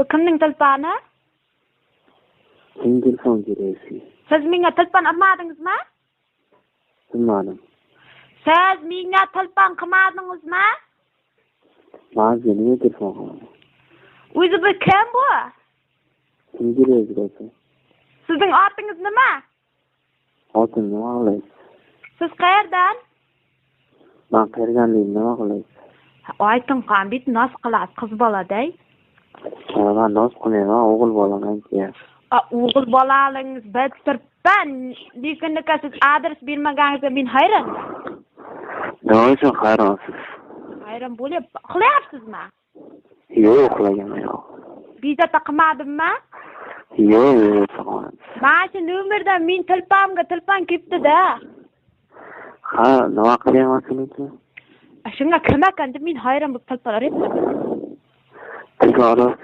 Bu kimning telefoni? Kim telefon kerakli? Siz menga telefon olmadingizmi? Bilmadim. Siz menga telefon qilmadingizmi? Mazga nima telefon qilaman? O'zi bu kim bu? Kim kerakli? Sizning otingiz nima? Xotin nima qilaysiz? Siz qayerdan? Men qayerdanligim nima qilaysiz? Ayting qanbit nos qilasiz qiz boladay. Men nos qilmayman, o'g'il bolaman-ku. O'g'il bolalingiz bitirpan, lekin siz adres bermaganingizga men hayron. Nima uchun hayronsiz? Hayron bo'lib qilyapsizmi? Yo'q, uxlaganim yo'q. Bezovta qilmadimmi? Yo'q, Mana shu nomerdan men telefonga telefon kelibdi-da. Ha, nima qilyapsizlar? Shunga kim ekan deb men hayron bo'lib telefonlar etdim. Tilga olasiz?